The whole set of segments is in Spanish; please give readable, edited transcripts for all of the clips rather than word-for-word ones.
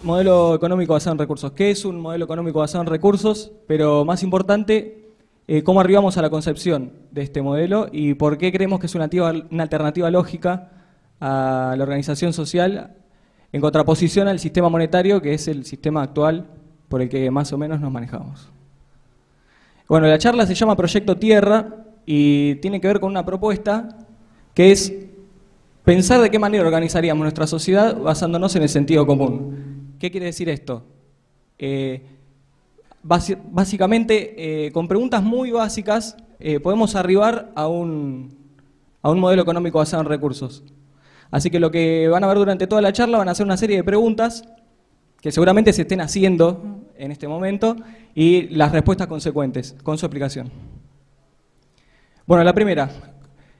modelo económico basado en recursos. ¿Qué es un modelo económico basado en recursos? Pero más importante, cómo arribamos a la concepción de este modelo y por qué creemos que es una alternativa lógica a la organización social en contraposición al sistema monetario, que es el sistema actual por el que más o menos nos manejamos. Bueno, la charla se llama Proyecto Tierra y tiene que ver con una propuesta que es pensar de qué manera organizaríamos nuestra sociedad basándonos en el sentido común. ¿Qué quiere decir esto? Básicamente, con preguntas muy básicas, podemos arribar a un modelo económico basado en recursos. Así que lo que van a ver durante toda la charla van a ser una serie de preguntas que seguramente se estén haciendo en este momento y las respuestas consecuentes con su explicación. Bueno, la primera,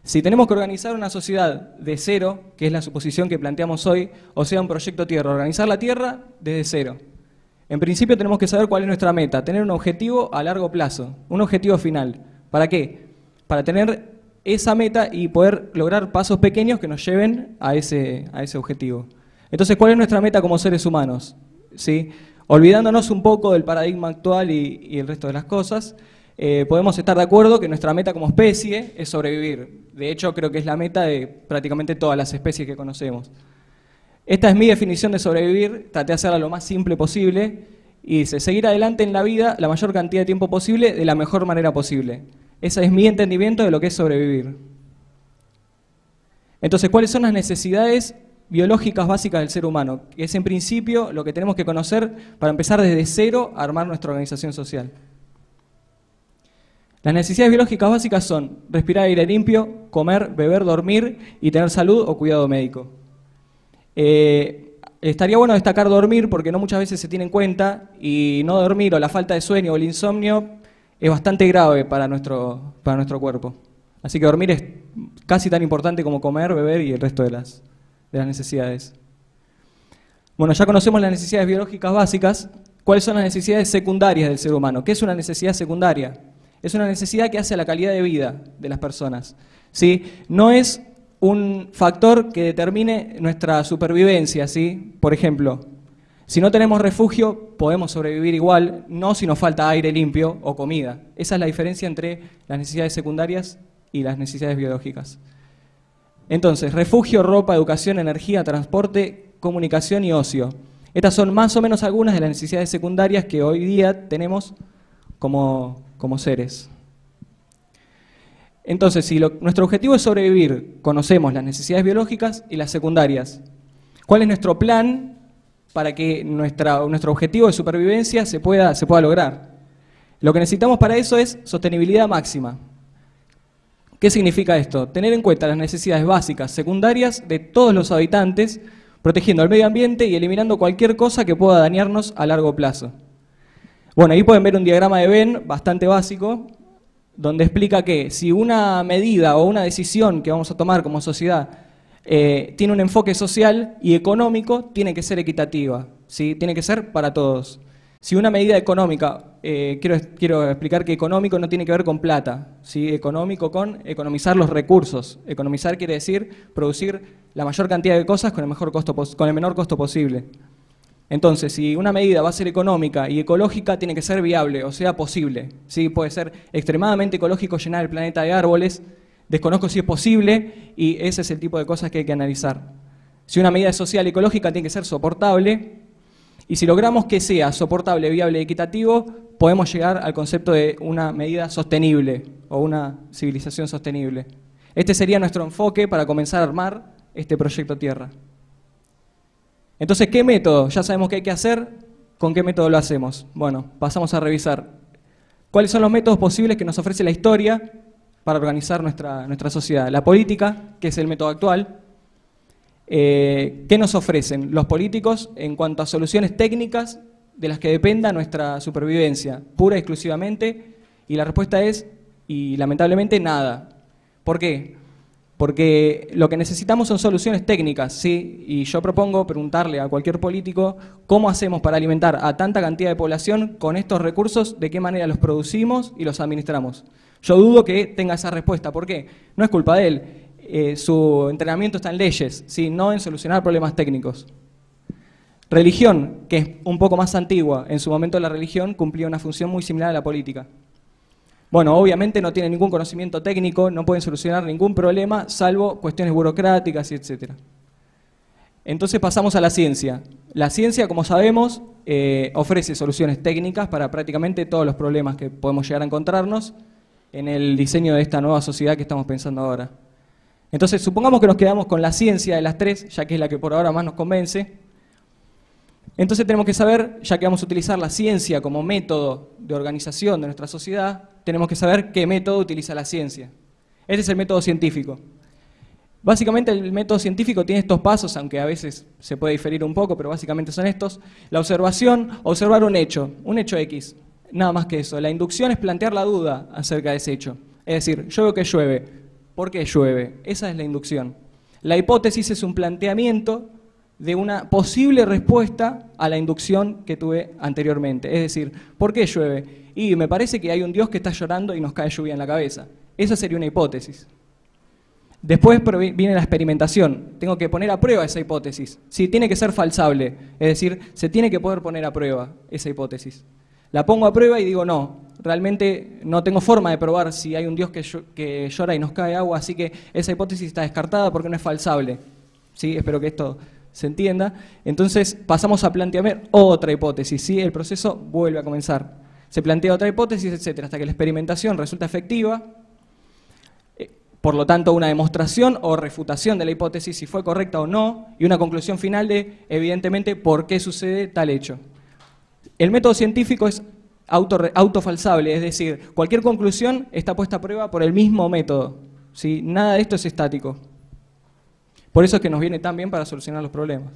si tenemos que organizar una sociedad de cero, que es la suposición que planteamos hoy, o sea, un proyecto Tierra, organizar la Tierra desde cero. En principio tenemos que saber cuál es nuestra meta, tener un objetivo a largo plazo, un objetivo final. ¿Para qué? Para tener esa meta y poder lograr pasos pequeños que nos lleven a ese objetivo. Entonces, ¿cuál es nuestra meta como seres humanos? ¿Sí? Olvidándonos un poco del paradigma actual y el resto de las cosas, podemos estar de acuerdo que nuestra meta como especie es sobrevivir. De hecho, creo que es la meta de prácticamente todas las especies que conocemos. Esta es mi definición de sobrevivir, traté de hacerla lo más simple posible y dice, seguir adelante en la vida la mayor cantidad de tiempo posible de la mejor manera posible. Ese es mi entendimiento de lo que es sobrevivir. Entonces, ¿cuáles son las necesidades biológicas básicas del ser humano? Que es en principio lo que tenemos que conocer para empezar desde cero a armar nuestra organización social. Las necesidades biológicas básicas son respirar aire limpio, comer, beber, dormir y tener salud o cuidado médico. Estaría bueno destacar dormir porque no muchas veces se tiene en cuenta y no dormir o la falta de sueño o el insomnio es bastante grave para nuestro cuerpo. Así que dormir es casi tan importante como comer, beber y el resto de las necesidades. Bueno, ya conocemos las necesidades biológicas básicas. ¿Cuáles son las necesidades secundarias del ser humano? ¿Qué es una necesidad secundaria? Es una necesidad que hace a la calidad de vida de las personas, ¿sí? No es un factor que determine nuestra supervivencia, ¿sí? Por ejemplo, si no tenemos refugio, podemos sobrevivir igual, no si nos falta aire limpio o comida. Esa es la diferencia entre las necesidades secundarias y las necesidades biológicas. Entonces, refugio, ropa, educación, energía, transporte, comunicación y ocio. Estas son más o menos algunas de las necesidades secundarias que hoy día tenemos como seres. Entonces, si nuestro objetivo es sobrevivir, conocemos las necesidades biológicas y las secundarias. ¿Cuál es nuestro plan para que nuestro objetivo de supervivencia se pueda lograr? Lo que necesitamos para eso es sostenibilidad máxima. ¿Qué significa esto? Tener en cuenta las necesidades básicas, secundarias de todos los habitantes, protegiendo el medio ambiente y eliminando cualquier cosa que pueda dañarnos a largo plazo. Bueno, ahí pueden ver un diagrama de Venn bastante básico, donde explica que si una medida o una decisión que vamos a tomar como sociedad tiene un enfoque social y económico, tiene que ser equitativa, ¿sí? Tiene que ser para todos. Si una medida económica, quiero explicar que económico no tiene que ver con plata, ¿sí? Económico con economizar los recursos. Economizar quiere decir producir la mayor cantidad de cosas con el menor costo posible. Entonces, si una medida va a ser económica y ecológica, tiene que ser viable, o sea, posible, ¿sí? Puede ser extremadamente ecológico llenar el planeta de árboles, desconozco si es posible, y ese es el tipo de cosas que hay que analizar. Si una medida es social y ecológica, tiene que ser soportable, y si logramos que sea soportable, viable y equitativo, podemos llegar al concepto de una medida sostenible, o una civilización sostenible. Este sería nuestro enfoque para comenzar a armar este proyecto Tierra. Entonces, ¿qué método? Ya sabemos qué hay que hacer, ¿con qué método lo hacemos? Bueno, pasamos a revisar cuáles son los métodos posibles que nos ofrece la historia para organizar nuestra sociedad. La política, que es el método actual. ¿Qué nos ofrecen los políticos en cuanto a soluciones técnicas de las que dependa nuestra supervivencia, pura y exclusivamente? Y la respuesta es, y lamentablemente, nada. ¿Por qué? Porque lo que necesitamos son soluciones técnicas, ¿sí? Y yo propongo preguntarle a cualquier político cómo hacemos para alimentar a tanta cantidad de población con estos recursos, de qué manera los producimos y los administramos. Yo dudo que tenga esa respuesta. ¿Por qué? No es culpa de él. Su entrenamiento está en leyes, ¿sí? No en solucionar problemas técnicos. Religión, que es un poco más antigua. En su momento la religión cumplía una función muy similar a la política. Bueno, obviamente no tienen ningún conocimiento técnico, no pueden solucionar ningún problema, salvo cuestiones burocráticas y etcétera. Entonces pasamos a la ciencia. La ciencia, como sabemos, ofrece soluciones técnicas para prácticamente todos los problemas que podemos llegar a encontrarnos en el diseño de esta nueva sociedad que estamos pensando ahora. Entonces, supongamos que nos quedamos con la ciencia de las tres, ya que es la que por ahora más nos convence. Entonces tenemos que saber, ya que vamos a utilizar la ciencia como método de organización de nuestra sociedad, tenemos que saber qué método utiliza la ciencia. Este es el método científico. Básicamente el método científico tiene estos pasos, aunque a veces se puede diferir un poco, pero básicamente son estos. La observación, observar un hecho X, nada más que eso. La inducción es plantear la duda acerca de ese hecho. Es decir, yo veo que llueve. ¿Por qué llueve? Esa es la inducción. La hipótesis es un planteamiento de una posible respuesta a la inducción que tuve anteriormente. Es decir, ¿por qué llueve? Y me parece que hay un Dios que está llorando y nos cae lluvia en la cabeza. Esa sería una hipótesis. Después viene la experimentación. Tengo que poner a prueba esa hipótesis. Sí, tiene que ser falsable. Es decir, se tiene que poder poner a prueba esa hipótesis. La pongo a prueba y digo, no, realmente no tengo forma de probar si hay un Dios que llora y nos cae agua, así que esa hipótesis está descartada porque no es falsable. ¿Sí? Espero que esto se entienda. Entonces pasamos a plantear otra hipótesis. ¿Sí? El proceso vuelve a comenzar. Se plantea otra hipótesis, etcétera, hasta que la experimentación resulta efectiva. Por lo tanto, una demostración o refutación de la hipótesis, si fue correcta o no, y una conclusión final de, evidentemente, por qué sucede tal hecho. El método científico es autofalsable, es decir, cualquier conclusión está puesta a prueba por el mismo método. ¿Sí? Nada de esto es estático. Por eso es que nos viene tan bien para solucionar los problemas.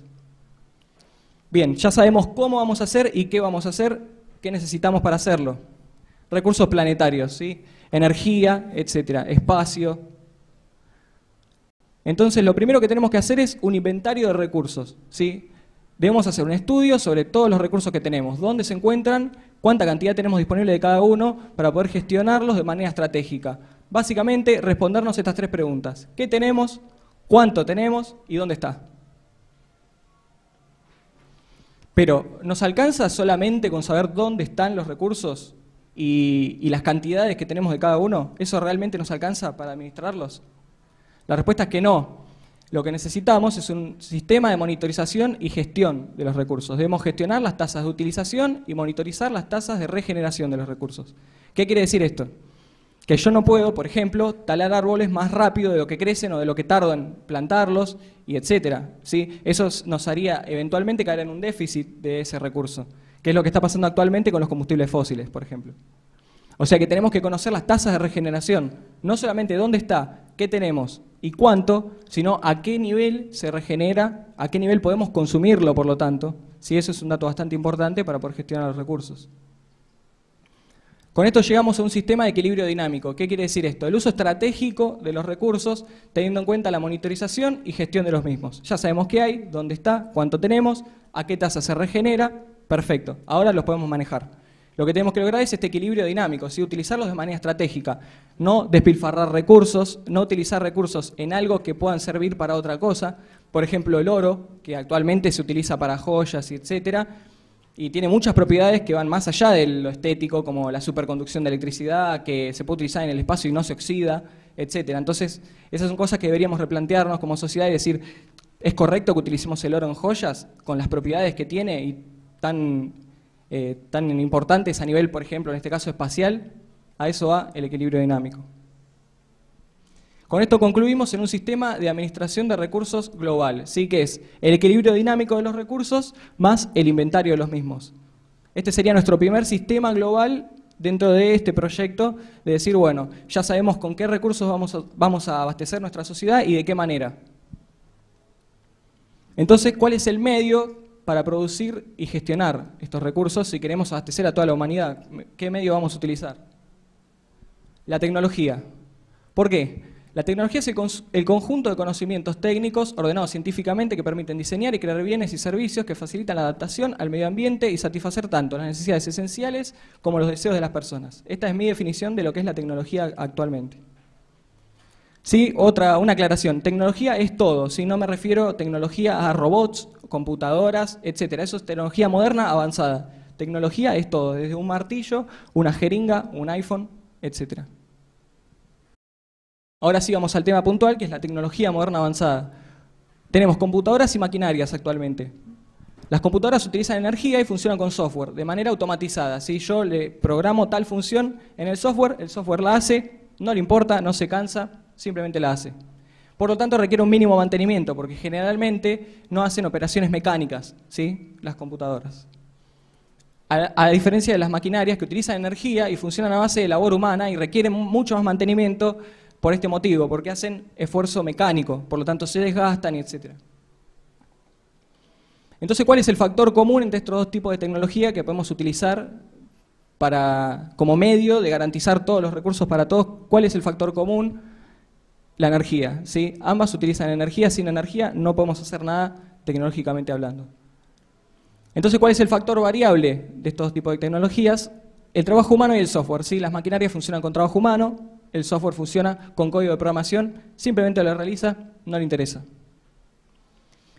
Bien, ya sabemos cómo vamos a hacer y qué vamos a hacer, qué necesitamos para hacerlo. Recursos planetarios, ¿sí? Energía, etcétera, espacio. Entonces, lo primero que tenemos que hacer es un inventario de recursos, ¿sí? Debemos hacer un estudio sobre todos los recursos que tenemos, dónde se encuentran, cuánta cantidad tenemos disponible de cada uno para poder gestionarlos de manera estratégica. Básicamente, respondernos estas tres preguntas. ¿Qué tenemos? ¿Cuánto tenemos? ¿Y dónde está? Pero, ¿nos alcanza solamente con saber dónde están los recursos y las cantidades que tenemos de cada uno? ¿Eso realmente nos alcanza para administrarlos? La respuesta es que no. Lo que necesitamos es un sistema de monitorización y gestión de los recursos. Debemos gestionar las tasas de utilización y monitorizar las tasas de regeneración de los recursos. ¿Qué quiere decir esto? Que yo no puedo, por ejemplo, talar árboles más rápido de lo que crecen o de lo que tardo en plantarlos, y etcétera, ¿sí? Eso nos haría eventualmente caer en un déficit de ese recurso, que es lo que está pasando actualmente con los combustibles fósiles, por ejemplo. O sea que tenemos que conocer las tasas de regeneración, no solamente dónde está, qué tenemos y cuánto, sino a qué nivel se regenera, a qué nivel podemos consumirlo, por lo tanto. Sí, eso es un dato bastante importante para poder gestionar los recursos. Con esto llegamos a un sistema de equilibrio dinámico. ¿Qué quiere decir esto? El uso estratégico de los recursos, teniendo en cuenta la monitorización y gestión de los mismos. Ya sabemos qué hay, dónde está, cuánto tenemos, a qué tasa se regenera. Perfecto, ahora los podemos manejar. Lo que tenemos que lograr es este equilibrio dinámico, ¿sí? Utilizarlos de manera estratégica, no despilfarrar recursos, no utilizar recursos en algo que puedan servir para otra cosa. Por ejemplo, el oro, que actualmente se utiliza para joyas y etcétera, y tiene muchas propiedades que van más allá de lo estético, como la superconducción de electricidad, que se puede utilizar en el espacio y no se oxida, etcétera. Entonces, esas son cosas que deberíamos replantearnos como sociedad y decir, ¿es correcto que utilicemos el oro en joyas con las propiedades que tiene y tan importantes a nivel, por ejemplo, en este caso espacial? A eso va el equilibrio dinámico. Con esto concluimos en un sistema de administración de recursos global, ¿sí? Que es el equilibrio dinámico de los recursos más el inventario de los mismos. Este sería nuestro primer sistema global dentro de este proyecto, de decir, bueno, ya sabemos con qué recursos vamos a abastecer nuestra sociedad y de qué manera. Entonces, ¿cuál es el medio para producir y gestionar estos recursos si queremos abastecer a toda la humanidad? ¿Qué medio vamos a utilizar? La tecnología. ¿Por qué? La tecnología es el conjunto de conocimientos técnicos ordenados científicamente que permiten diseñar y crear bienes y servicios que facilitan la adaptación al medio ambiente y satisfacer tanto las necesidades esenciales como los deseos de las personas. Esta es mi definición de lo que es la tecnología actualmente. Sí, una aclaración. Tecnología es todo. ¿Sí? No me refiero a tecnología a robots, computadoras, etcétera. Eso es tecnología moderna avanzada. Tecnología es todo, desde un martillo, una jeringa, un iPhone, etcétera. Ahora sí vamos al tema puntual, que es la tecnología moderna avanzada. Tenemos computadoras y maquinarias actualmente. Las computadoras utilizan energía y funcionan con software, de manera automatizada. ¿Sí? Yo le programo tal función en el software la hace, no le importa, no se cansa, simplemente la hace. Por lo tanto, requiere un mínimo mantenimiento, porque generalmente no hacen operaciones mecánicas, ¿sí? Las computadoras. A diferencia de las maquinarias que utilizan energía y funcionan a base de labor humana y requieren mucho más mantenimiento por este motivo, porque hacen esfuerzo mecánico, por lo tanto se desgastan, etc. Entonces, ¿cuál es el factor común entre estos dos tipos de tecnología que podemos utilizar como medio de garantizar todos los recursos para todos? ¿Cuál es el factor común? La energía, ¿sí? Ambas utilizan energía, sin energía no podemos hacer nada tecnológicamente hablando. Entonces, ¿cuál es el factor variable de estos tipos de tecnologías? El trabajo humano y el software, ¿sí? Las maquinarias funcionan con trabajo humano, el software funciona con código de programación, simplemente lo realiza, no le interesa.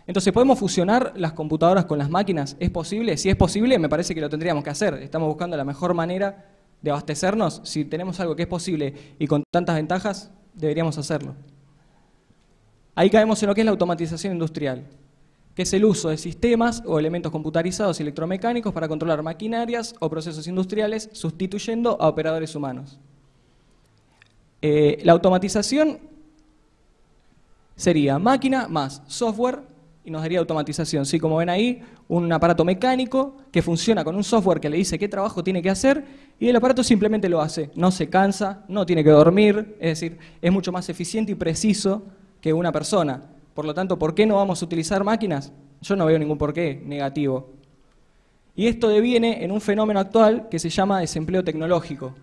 Entonces, ¿podemos fusionar las computadoras con las máquinas? ¿Es posible? Si es posible, me parece que lo tendríamos que hacer. Estamos buscando la mejor manera de abastecernos. Si tenemos algo que es posible y con tantas ventajas, deberíamos hacerlo. Ahí caemos en lo que es la automatización industrial, que es el uso de sistemas o elementos computarizados y electromecánicos para controlar maquinarias o procesos industriales, sustituyendo a operadores humanos. La automatización sería máquina más software y nos daría automatización. ¿Sí? Como ven ahí, un aparato mecánico que funciona con un software que le dice qué trabajo tiene que hacer y el aparato simplemente lo hace. No se cansa, no tiene que dormir, es decir, es mucho más eficiente y preciso que una persona. Por lo tanto, ¿por qué no vamos a utilizar máquinas? Yo no veo ningún porqué negativo. Y esto deviene en un fenómeno actual que se llama desempleo tecnológico.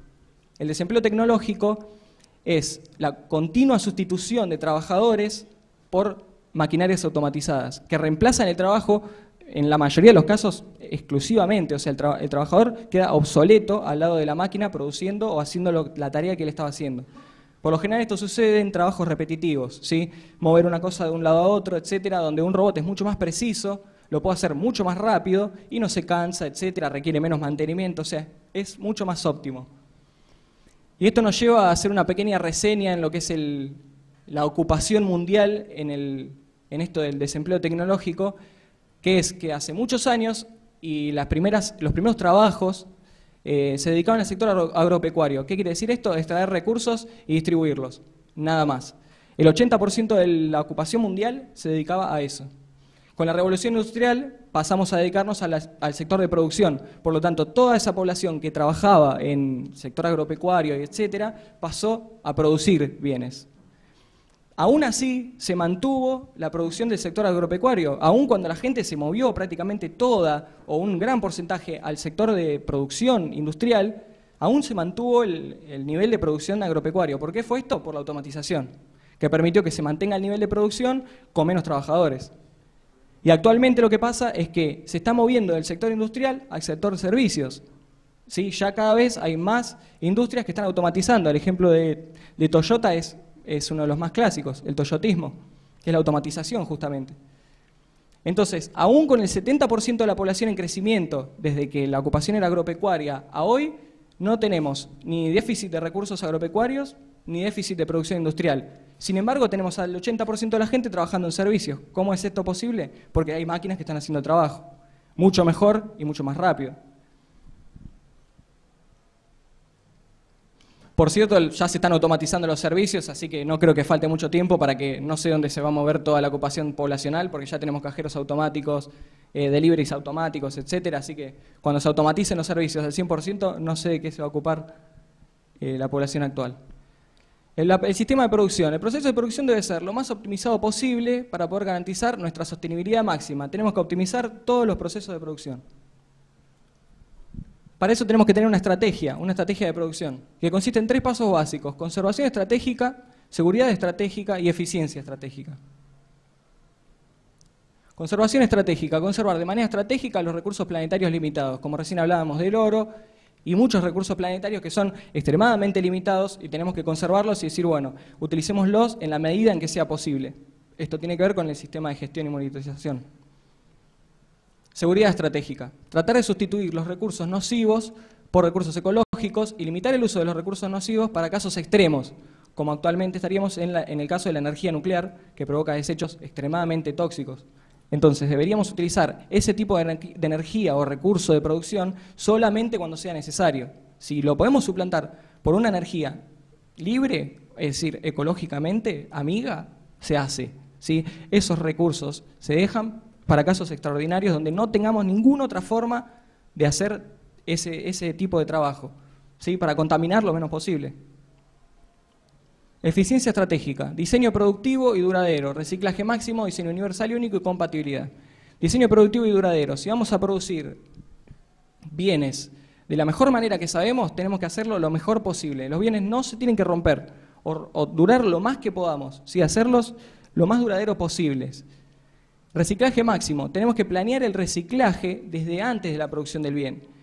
El desempleo tecnológico es la continua sustitución de trabajadores por maquinarias automatizadas, que reemplazan el trabajo, en la mayoría de los casos, exclusivamente. O sea, el trabajador queda obsoleto al lado de la máquina produciendo o haciendo la tarea que él estaba haciendo. Por lo general esto sucede en trabajos repetitivos, ¿sí? Mover una cosa de un lado a otro, etcétera, donde un robot es mucho más preciso, lo puede hacer mucho más rápido y no se cansa, etcétera, requiere menos mantenimiento, o sea, es mucho más óptimo. Y esto nos lleva a hacer una pequeña reseña en lo que es la ocupación mundial en esto del desempleo tecnológico, que es que hace muchos años y los primeros trabajos se dedicaban al sector agropecuario. ¿Qué quiere decir esto? Extraer recursos y distribuirlos, nada más. El 80% de la ocupación mundial se dedicaba a eso. Con la revolución industrial pasamos a dedicarnos al sector de producción. Por lo tanto, toda esa población que trabajaba en sector agropecuario, etcétera, pasó a producir bienes. Aún así, se mantuvo la producción del sector agropecuario, aun cuando la gente se movió prácticamente toda o un gran porcentaje al sector de producción industrial, aún se mantuvo el nivel de producción agropecuario. ¿Por qué fue esto? Por la automatización, que permitió que se mantenga el nivel de producción con menos trabajadores. Y actualmente lo que pasa es que se está moviendo del sector industrial al sector de servicios. ¿Sí? Ya cada vez hay más industrias que están automatizando. El ejemplo de Toyota es uno de los más clásicos, el toyotismo, que es la automatización justamente. Entonces, aún con el 70% de la población en crecimiento, desde que la ocupación era agropecuaria a hoy, no tenemos ni déficit de recursos agropecuarios, ni déficit de producción industrial. Sin embargo, tenemos al 80% de la gente trabajando en servicios. ¿Cómo es esto posible? Porque hay máquinas que están haciendo el trabajo, mucho mejor y mucho más rápido. Por cierto, ya se están automatizando los servicios, así que no creo que falte mucho tiempo para que no sé dónde se va a mover toda la ocupación poblacional, porque ya tenemos cajeros automáticos, deliveries automáticos, etcétera. Así que cuando se automaticen los servicios al 100%, no sé de qué se va a ocupar la población actual. El sistema de producción. El proceso de producción debe ser lo más optimizado posible para poder garantizar nuestra sostenibilidad máxima. Tenemos que optimizar todos los procesos de producción. Para eso tenemos que tener una estrategia de producción, que consiste en 3 pasos básicos: conservación estratégica, seguridad estratégica y eficiencia estratégica. Conservación estratégica, conservar de manera estratégica los recursos planetarios limitados, como recién hablábamos del oro, y muchos recursos planetarios que son extremadamente limitados y tenemos que conservarlos y decir, bueno, utilicémoslos en la medida en que sea posible. Esto tiene que ver con el sistema de gestión y monitorización. Seguridad estratégica. Tratar de sustituir los recursos nocivos por recursos ecológicos y limitar el uso de los recursos nocivos para casos extremos, como actualmente estaríamos en el caso de la energía nuclear, que provoca desechos extremadamente tóxicos. Entonces, deberíamos utilizar ese tipo de energía o recurso de producción solamente cuando sea necesario. Si lo podemos suplantar por una energía libre, es decir, ecológicamente amiga, se hace, ¿sí? Esos recursos se dejan para casos extraordinarios donde no tengamos ninguna otra forma de hacer ese tipo de trabajo, ¿sí? Para contaminar lo menos posible. Eficiencia estratégica, diseño productivo y duradero, reciclaje máximo, diseño universal y único y compatibilidad. Diseño productivo y duradero, si vamos a producir bienes de la mejor manera que sabemos, tenemos que hacerlo lo mejor posible. Los bienes no se tienen que romper o durar lo más que podamos, ¿sí? Hacerlos lo más duradero posibles. Reciclaje máximo, tenemos que planear el reciclaje desde antes de la producción del bien.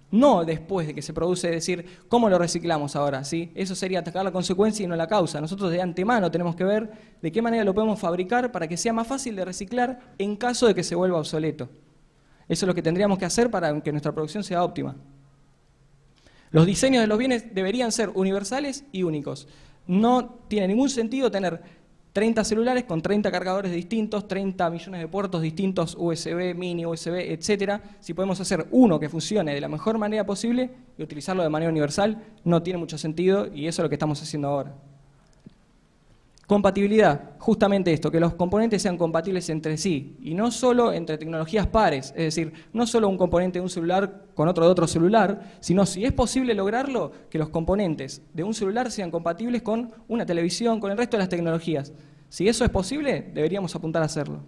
No después de que se produce, decir, ¿cómo lo reciclamos ahora? ¿Sí? Eso sería atacar la consecuencia y no la causa. Nosotros de antemano tenemos que ver de qué manera lo podemos fabricar para que sea más fácil de reciclar en caso de que se vuelva obsoleto. Eso es lo que tendríamos que hacer para que nuestra producción sea óptima. Los diseños de los bienes deberían ser universales y únicos. No tiene ningún sentido tener 30 celulares con 30 cargadores distintos, 30 millones de puertos distintos, USB, mini, USB, etcétera. Si podemos hacer uno que funcione de la mejor manera posible y utilizarlo de manera universal, no tiene mucho sentido y eso es lo que estamos haciendo ahora. Compatibilidad, justamente esto, que los componentes sean compatibles entre sí y no solo entre tecnologías pares, es decir, no solo un componente de un celular con otro de otro celular, sino si es posible lograrlo, que los componentes de un celular sean compatibles con una televisión, con el resto de las tecnologías. Si eso es posible, deberíamos apuntar a hacerlo.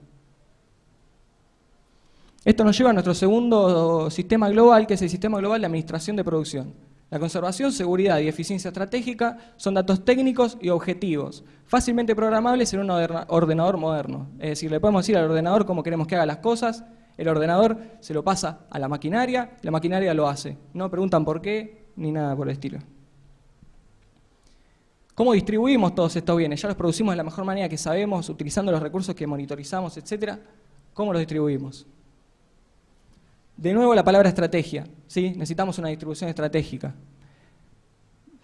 Esto nos lleva a nuestro segundo sistema global, que es el sistema global de administración de producción. La conservación, seguridad y eficiencia estratégica son datos técnicos y objetivos, fácilmente programables en un ordenador moderno. Es decir, le podemos decir al ordenador cómo queremos que haga las cosas, el ordenador se lo pasa a la maquinaria lo hace. No preguntan por qué, ni nada por el estilo. ¿Cómo distribuimos todos estos bienes? Ya los producimos de la mejor manera que sabemos, utilizando los recursos que monitorizamos, etc. ¿Cómo los distribuimos? De nuevo la palabra estrategia, ¿sí? Necesitamos una distribución estratégica.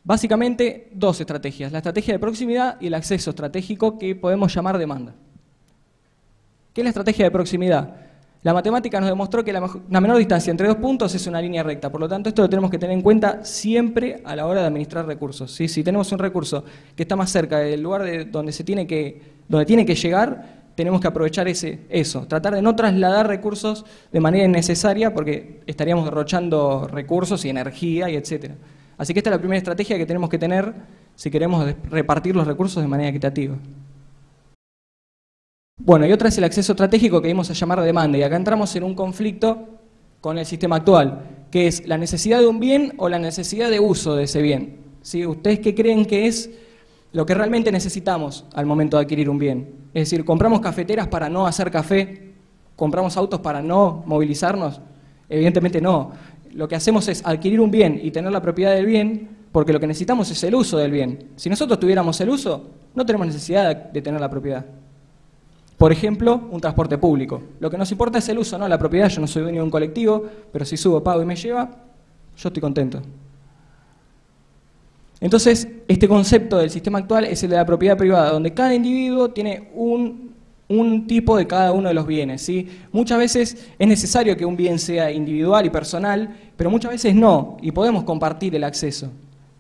Básicamente dos estrategias, la estrategia de proximidad y el acceso estratégico que podemos llamar demanda. ¿Qué es la estrategia de proximidad? La matemática nos demostró que la menor distancia entre dos puntos es una línea recta, por lo tanto esto lo tenemos que tener en cuenta siempre a la hora de administrar recursos, ¿sí? Si tenemos un recurso que está más cerca del lugar donde tiene que llegar, tenemos que aprovechar eso, tratar de no trasladar recursos de manera innecesaria porque estaríamos derrochando recursos y energía y etcétera. Así que esta es la primera estrategia que tenemos que tener si queremos repartir los recursos de manera equitativa. Bueno, y otra es el acceso estratégico que vamos a llamar demanda, y acá entramos en un conflicto con el sistema actual, que es la necesidad de un bien o la necesidad de uso de ese bien. ¿Sí? ¿Ustedes qué creen que es lo que realmente necesitamos al momento de adquirir un bien? Es decir, ¿compramos cafeteras para no hacer café? ¿Compramos autos para no movilizarnos? Evidentemente no. Lo que hacemos es adquirir un bien y tener la propiedad del bien porque lo que necesitamos es el uso del bien. Si nosotros tuviéramos el uso, no tenemos necesidad de tener la propiedad. Por ejemplo, un transporte público. Lo que nos importa es el uso, no la propiedad. Yo no soy dueño de un colectivo, pero si subo, pago y me lleva, yo estoy contento. Entonces, este concepto del sistema actual es el de la propiedad privada, donde cada individuo tiene un tipo de cada uno de los bienes, ¿sí? Muchas veces es necesario que un bien sea individual y personal, pero muchas veces no, y podemos compartir el acceso,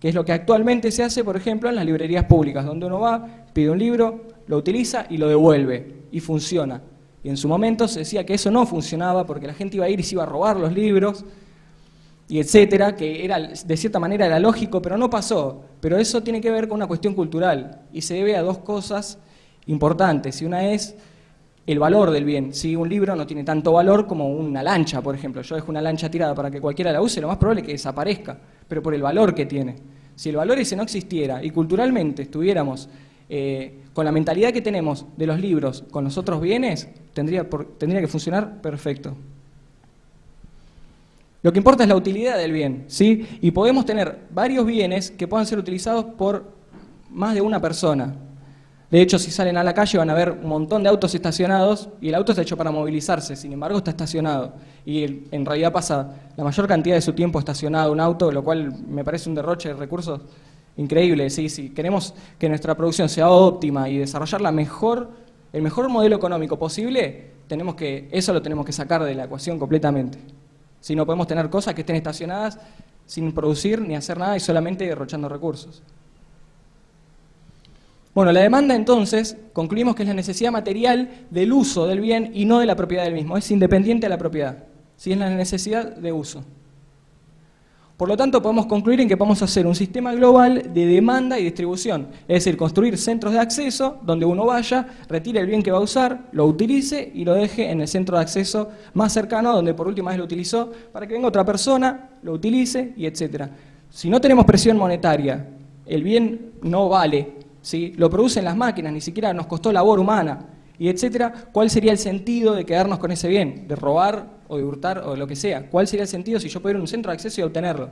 que es lo que actualmente se hace, por ejemplo, en las librerías públicas, donde uno va, pide un libro, lo utiliza y lo devuelve, y funciona. Y en su momento se decía que eso no funcionaba porque la gente iba a ir y se iba a robar los libros, y etcétera, que de cierta manera era lógico, pero no pasó. Pero eso tiene que ver con una cuestión cultural y se debe a dos cosas importantes. Y una es el valor del bien. Si un libro no tiene tanto valor como una lancha, por ejemplo. Yo dejo una lancha tirada para que cualquiera la use, lo más probable es que desaparezca, pero por el valor que tiene. Si el valor ese no existiera y culturalmente estuviéramos con la mentalidad que tenemos de los libros con los otros bienes, tendría que funcionar perfecto. Lo que importa es la utilidad del bien, ¿sí? Y podemos tener varios bienes que puedan ser utilizados por más de una persona. De hecho, si salen a la calle van a ver un montón de autos estacionados y el auto está hecho para movilizarse, sin embargo está estacionado. Y en realidad pasa la mayor cantidad de su tiempo estacionado un auto, lo cual me parece un derroche de recursos increíble. ¿Sí? Si queremos que nuestra producción sea óptima y desarrollar el mejor modelo económico posible, eso lo tenemos que sacar de la ecuación completamente. Si no podemos tener cosas que estén estacionadas sin producir ni hacer nada y solamente derrochando recursos. Bueno, la demanda entonces, concluimos que es la necesidad material del uso del bien y no de la propiedad del mismo, es independiente de la propiedad, ¿sí? Es la necesidad de uso. Por lo tanto, podemos concluir en que podemos hacer un sistema global de demanda y distribución, es decir, construir centros de acceso donde uno vaya, retire el bien que va a usar, lo utilice y lo deje en el centro de acceso más cercano, donde por última vez lo utilizó, para que venga otra persona, lo utilice y etc. Si no tenemos presión monetaria, el bien no vale, ¿sí? Lo producen las máquinas, ni siquiera nos costó labor humana, y etcétera. ¿Cuál sería el sentido de quedarnos con ese bien? ¿De robar o de hurtar o de lo que sea? ¿Cuál sería el sentido si yo pudiera ir a un centro de acceso y obtenerlo?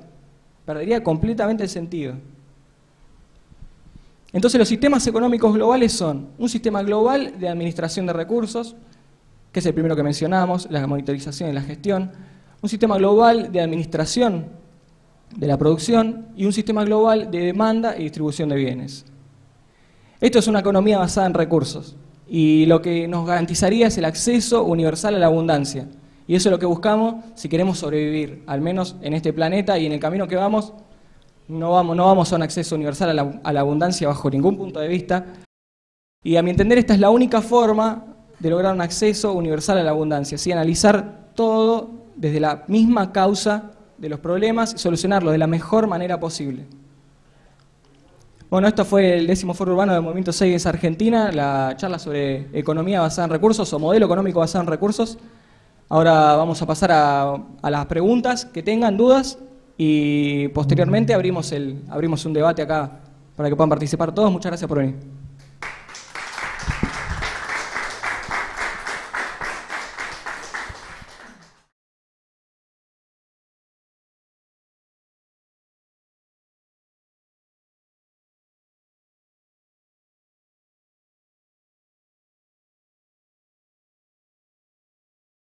Perdería completamente el sentido. Entonces los sistemas económicos globales son un sistema global de administración de recursos, que es el primero que mencionamos, la monitorización y la gestión, un sistema global de administración de la producción y un sistema global de demanda y distribución de bienes. Esto es una economía basada en recursos y lo que nos garantizaría es el acceso universal a la abundancia. Y eso es lo que buscamos si queremos sobrevivir, al menos en este planeta y en el camino que vamos, no vamos a un acceso universal a la abundancia bajo ningún punto de vista. Y a mi entender esta es la única forma de lograr un acceso universal a la abundancia, ¿sí? Analizar todo desde la misma causa de los problemas y solucionarlo de la mejor manera posible. Bueno, esto fue el 10º Foro Urbano del Movimiento 6 Argentina, la charla sobre economía basada en recursos o modelo económico basado en recursos. Ahora vamos a pasar a las preguntas que tengan, dudas, y posteriormente abrimos un debate acá para que puedan participar todos. Muchas gracias por venir.